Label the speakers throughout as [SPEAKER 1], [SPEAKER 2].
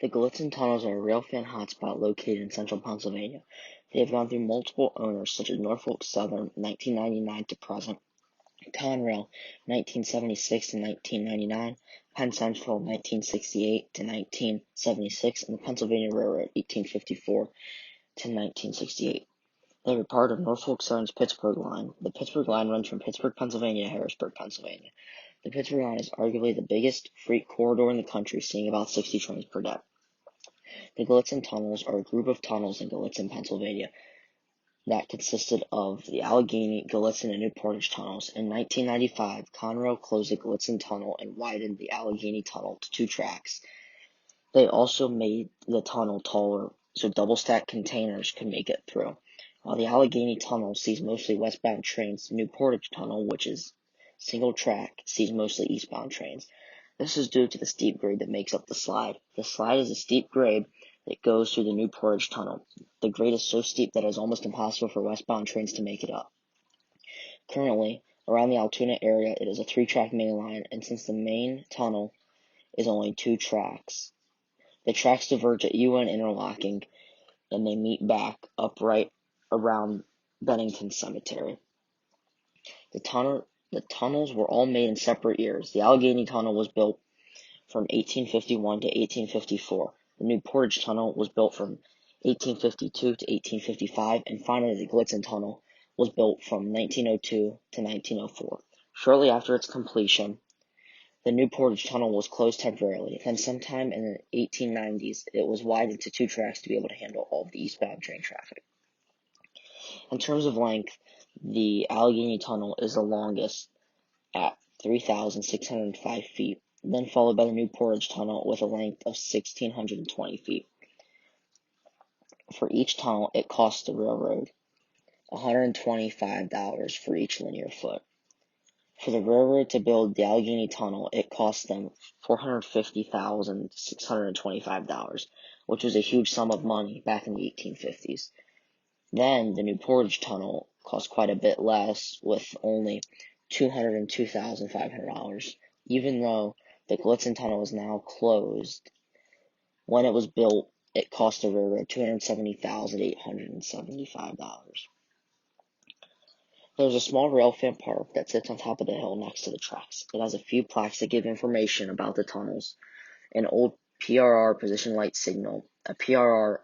[SPEAKER 1] The Gallitzin tunnels are a railfan hotspot located in central Pennsylvania. They have gone through multiple owners such as Norfolk Southern 1999 to present, Conrail 1976 to 1999, Penn Central 1968 to 1976, and the Pennsylvania Railroad 1854 to 1968. They were part of Norfolk Southern's Pittsburgh Line. The Pittsburgh Line runs from Pittsburgh, Pennsylvania to Harrisburg, Pennsylvania. The Pittsburgh Line is arguably the biggest freight corridor in the country, seeing about 60 trains per day. The Gallitzin tunnels are a group of tunnels in Gallitzin, Pennsylvania that consisted of the Allegheny, Gallitzin, and New Portage tunnels. In 1995, Conrail closed the Gallitzin tunnel and widened the Allegheny tunnel to 2 tracks. They also made the tunnel taller so double-stack containers could make it through. While the Allegheny tunnel sees mostly westbound trains, the New Portage tunnel, which is single track, sees mostly eastbound trains. This is due to the steep grade that makes up the slide. The slide is a steep grade that goes through the New Portage tunnel. The grade is so steep that it is almost impossible for westbound trains to make it up. Currently, around the Altoona area, it is a 3-track main line, and since the main tunnel is only 2 tracks, the tracks diverge at UN Interlocking, and they meet back up right around Bennington Cemetery. The tunnels were all made in separate years. The Allegheny Tunnel was built from 1851 to 1854. The New Portage Tunnel was built from 1852 to 1855, and finally the Gallitzin Tunnel was built from 1902 to 1904. Shortly after its completion, the New Portage Tunnel was closed temporarily. Then sometime in the 1890s, it was widened to 2 tracks to be able to handle all of the eastbound train traffic. In terms of length, the Allegheny Tunnel is the longest at 3,605 feet, then followed by the New Portage Tunnel with a length of 1,620 feet. For each tunnel, it costs the railroad $125 for each linear foot. For the railroad to build the Allegheny Tunnel, it cost them $450,625, which was a huge sum of money back in the 1850s. Then the New Portage Tunnel cost quite a bit less, with only $202,500. Even though the Gallitzin Tunnel is now closed, when it was built, it cost the railroad $270,875. There's a small railfan park that sits on top of the hill next to the tracks. It has a few plaques that give information about the tunnels, an old PRR position light signal, a PRR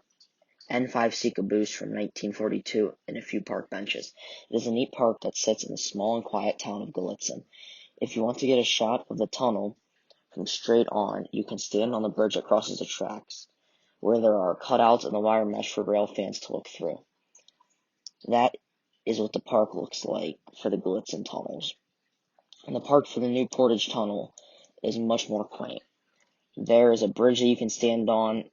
[SPEAKER 1] N5 caboose from 1942, and a few park benches. It is a neat park that sits in the small and quiet town of Gallitzin. If you want to get a shot of the tunnel from straight on, you can stand on the bridge that crosses the tracks, where there are cutouts in the wire mesh for rail fans to look through. That is what the park looks like for the Gallitzin tunnels. And the park for the New Portage Tunnel is much more quaint. There is a bridge that you can stand on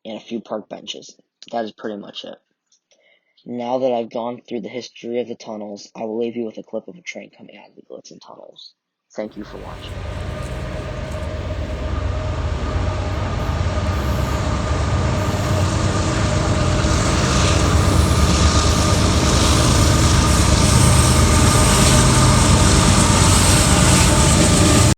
[SPEAKER 1] and a few park benches. That is pretty much it. Now that I've gone through the history of the tunnels, I will leave you with a clip of a train coming out of the Gallitzin tunnels. Thank you for watching.